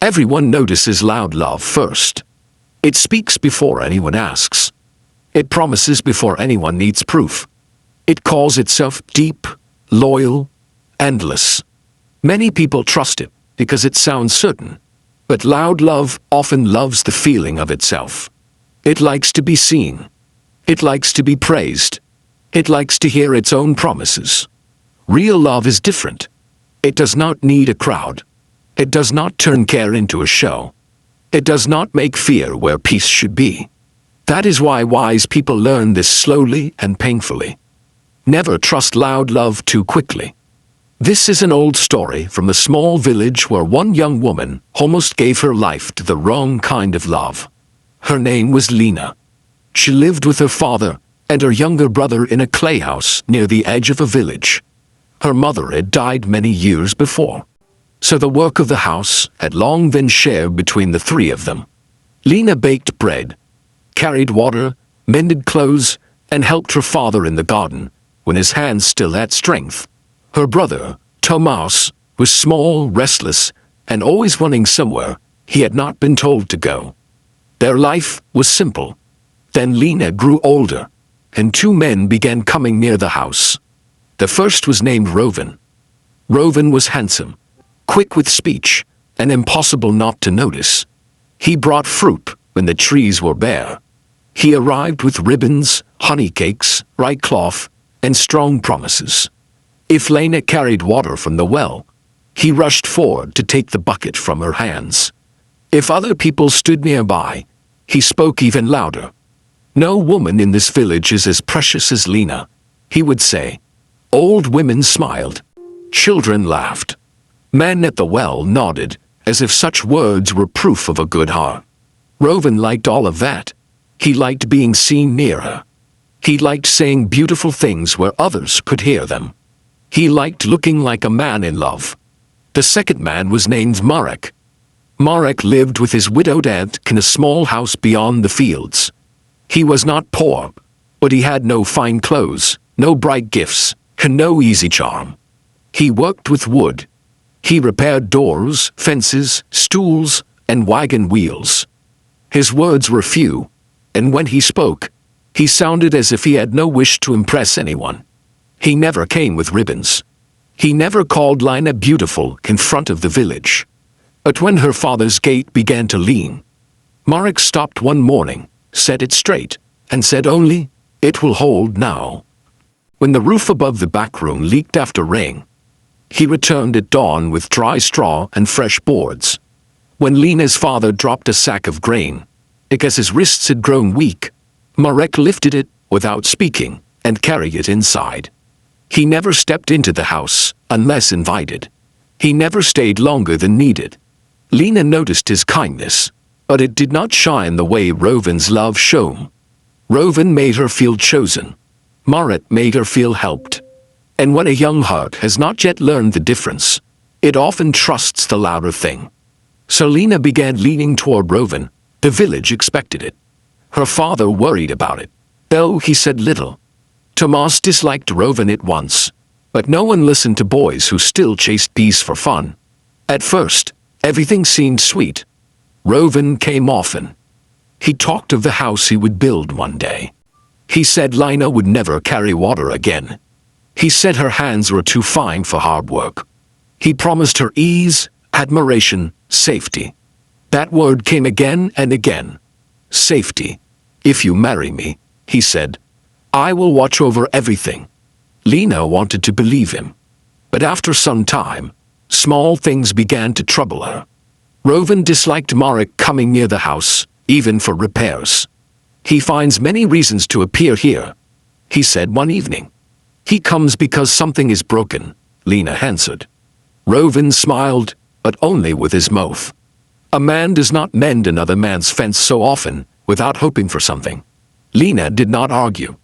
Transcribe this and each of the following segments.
Everyone notices loud love first. It speaks before anyone asks. It promises before anyone needs proof. It calls itself deep, loyal, endless. Many people trust it because it sounds certain. But loud love often loves the feeling of itself. It likes to be seen. It likes to be praised. It likes to hear its own promises. Real love is different. It does not need a crowd. It does not turn care into a show. It does not make fear where peace should be. That is why wise people learn this slowly and painfully. Never trust loud love too quickly. This is an old story from a small village where one young woman almost gave her life to the wrong kind of love. Her name was Lena. She lived with her father and her younger brother in a clay house near the edge of a village. Her mother had died many years before, so the work of the house had long been shared between the three of them. Lena baked bread, carried water, mended clothes, and helped her father in the garden when his hands still had strength. Her brother, Tomas, was small, restless, and always running somewhere he had not been told to go. Their life was simple. Then Lena grew older, and two men began coming near the house. The first was named Rovan. Rovan was handsome, quick with speech, and impossible not to notice. He brought fruit when the trees were bare. He arrived with ribbons, honey cakes, right cloth, and strong promises. If Lena carried water from the well, he rushed forward to take the bucket from her hands. If other people stood nearby, he spoke even louder. "No woman in this village is as precious as Lena," he would say. Old women smiled. Children laughed. Men at the well nodded, as if such words were proof of a good heart. Rovan liked all of that. He liked being seen near her. He liked saying beautiful things where others could hear them. He liked looking like a man in love. The second man was named Marek. Marek lived with his widowed aunt in a small house beyond the fields. He was not poor, but he had no fine clothes, no bright gifts, and no easy charm. He worked with wood. He repaired doors, fences, stools, and wagon wheels. His words were few, and when he spoke, he sounded as if he had no wish to impress anyone. He never came with ribbons. He never called Lena beautiful in front of the village. But when her father's gate began to lean, Marek stopped one morning, set it straight, and said only, "It will hold now." When the roof above the back room leaked after rain, he returned at dawn with dry straw and fresh boards. When Lena's father dropped a sack of grain, because his wrists had grown weak, Marek lifted it without speaking and carried it inside. He never stepped into the house unless invited. He never stayed longer than needed. Lena noticed his kindness, but it did not shine the way Rovan's love shone. Rovan made her feel chosen. Marek made her feel helped. And when a young heart has not yet learned the difference, it often trusts the louder thing. So Lena began leaning toward Rovan. The village expected it. Her father worried about it, though he said little. Tomas disliked Rovan at once, but no one listened to boys who still chased peace for fun. At first, everything seemed sweet. Rovan came often. He talked of the house he would build one day. He said Lena would never carry water again. He said her hands were too fine for hard work. He promised her ease, admiration, safety. That word came again and again. Safety. "If you marry me," he said, "I will watch over everything." Lena wanted to believe him. But after some time, small things began to trouble her. Rovan disliked Marek coming near the house, even for repairs. "He finds many reasons to appear here," he said one evening. "He comes because something is broken," Lena answered. Rovan smiled, but only with his mouth. A man does not mend another man's fence so often without hoping for something. Lena did not argue.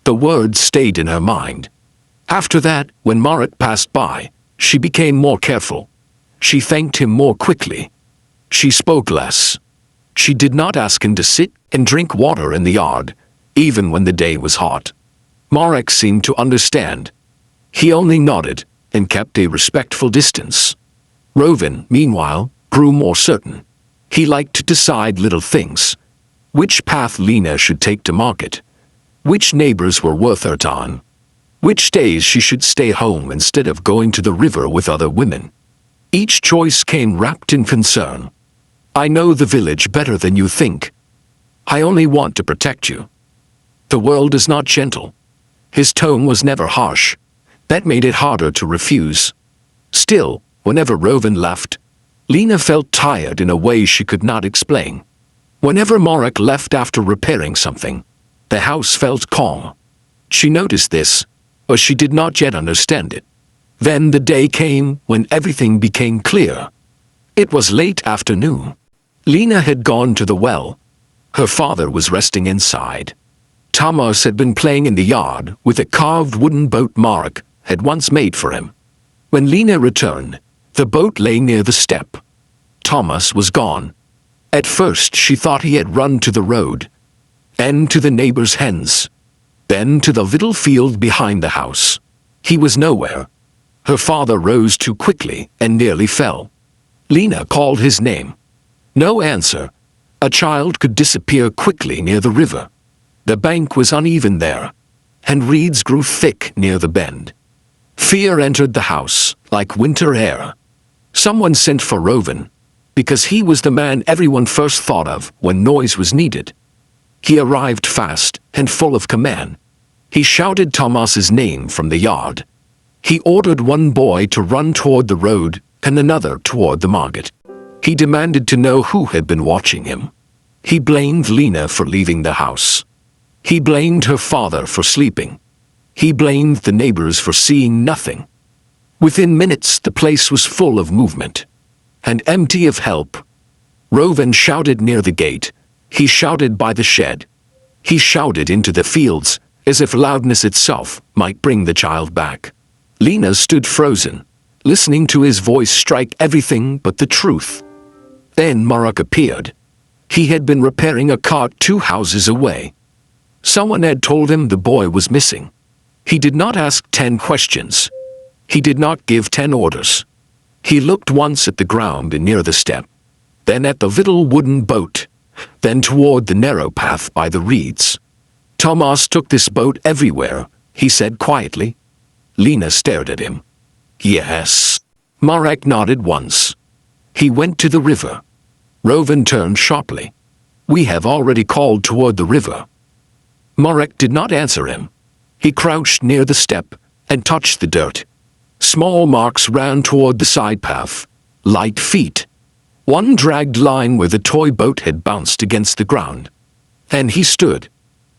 The words stayed in her mind. After that, when Marek passed by, she became more careful. She thanked him more quickly. She spoke less. She did not ask him to sit and drink water in the yard, even when the day was hot. Marek seemed to understand. He only nodded and kept a respectful distance. Rovan, meanwhile, grew more certain. He liked to decide little things. Which path Lena should take to market. Which neighbors were worth her time. Which days she should stay home instead of going to the river with other women. Each choice came wrapped in concern. I know the village better than you think. I only want to protect you. The world is not gentle. His tone was never harsh. That made it harder to refuse. Still, whenever Rowan left, Lena felt tired in a way she could not explain. Whenever Marek left after repairing something, the house felt calm. She noticed this, but she did not yet understand it. Then the day came when everything became clear. It was late afternoon. Lena had gone to the well. Her father was resting inside. Thomas had been playing in the yard with a carved wooden boat Marek had once made for him. When Lena returned, the boat lay near the step. Thomas was gone. At first she thought he had run to the road, and to the neighbor's hens, then to the little field behind the house. He was nowhere. Her father rose too quickly and nearly fell. Lena called his name. No answer. A child could disappear quickly near the river. The bank was uneven there, and reeds grew thick near the bend. Fear entered the house like winter air. Someone sent for Rowan, because he was the man everyone first thought of when noise was needed. He arrived fast and full of command. He shouted Thomas's name from the yard. He ordered one boy to run toward the road and another toward the market. He demanded to know who had been watching him. He blamed Lena for leaving the house. He blamed her father for sleeping. He blamed the neighbors for seeing nothing. Within minutes, the place was full of movement and empty of help. Rowan shouted near the gate. He shouted by the shed. He shouted into the fields, as if loudness itself might bring the child back. Lena stood frozen, listening to his voice strike everything but the truth. Then Marek appeared. He had been repairing a cart 2 houses away. Someone had told him the boy was missing. He did not ask 10 questions. He did not give 10 orders. He looked once at the ground near the step, then at the little wooden boat, then toward the narrow path by the reeds. Thomas took this boat everywhere, he said quietly. Lena stared at him. Yes. Marek nodded once. He went to the river. Rowan turned sharply. We have already called toward the river. Marek did not answer him. He crouched near the step and touched the dirt. Small marks ran toward the side path, light feet. One dragged line where the toy boat had bounced against the ground. And he stood.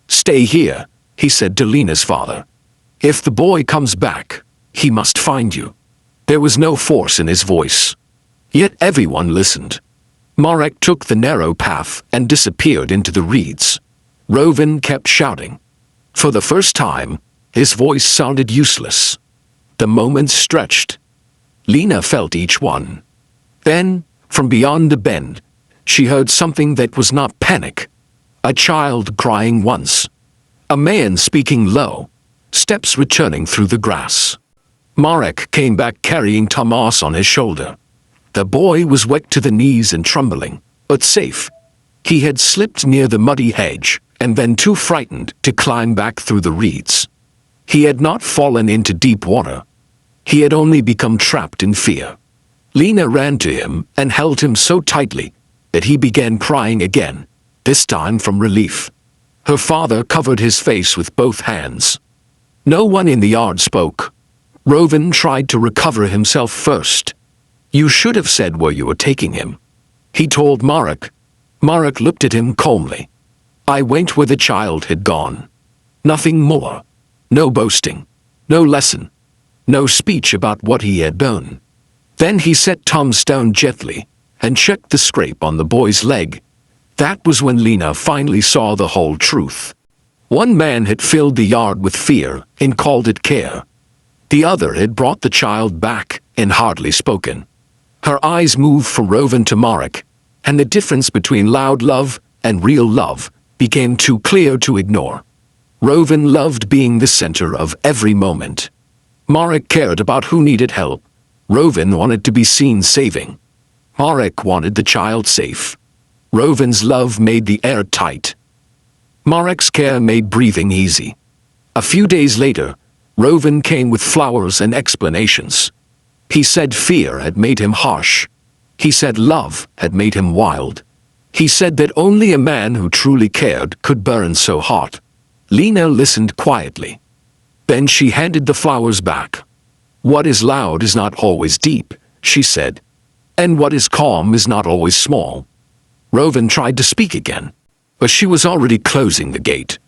Stay here, he said to Lena's father. If the boy comes back, he must find you. There was no force in his voice. Yet everyone listened. Marek took the narrow path and disappeared into the reeds. Rowan kept shouting. For the first time, his voice sounded useless. The moments stretched. Lena felt each one. Then, from beyond the bend, she heard something that was not panic. A child crying once. A man speaking low. Steps returning through the grass. Marek came back carrying Thomas on his shoulder. The boy was wet to the knees and trembling, but safe. He had slipped near the muddy hedge, and then too frightened to climb back through the reeds. He had not fallen into deep water. He had only become trapped in fear. Lena ran to him and held him so tightly that he began crying again, this time from relief. Her father covered his face with both hands. No one in the yard spoke. Rowan tried to recover himself first. You should have said where you were taking him, he told Marek. Marek looked at him calmly. I went where the child had gone. Nothing more. No boasting. No lesson. No speech about what he had done. Then he set Tom's down gently and checked the scrape on the boy's leg. That was when Lena finally saw the whole truth. One man had filled the yard with fear and called it care. The other had brought the child back and hardly spoken. Her eyes moved from Rowan to Marek, and the difference between loud love and real love became too clear to ignore. Rowan loved being the center of every moment. Marek cared about who needed help. Rowan wanted to be seen saving. Marek wanted the child safe. Rovin's love made the air tight. Marek's care made breathing easy. A few days later, Rovin came with flowers and explanations. He said fear had made him harsh. He said love had made him wild. He said that only a man who truly cared could burn so hot. Lena listened quietly. Then she handed the flowers back. What is loud is not always deep, she said. And what is calm is not always small. Rovin tried to speak again, but she was already closing the gate.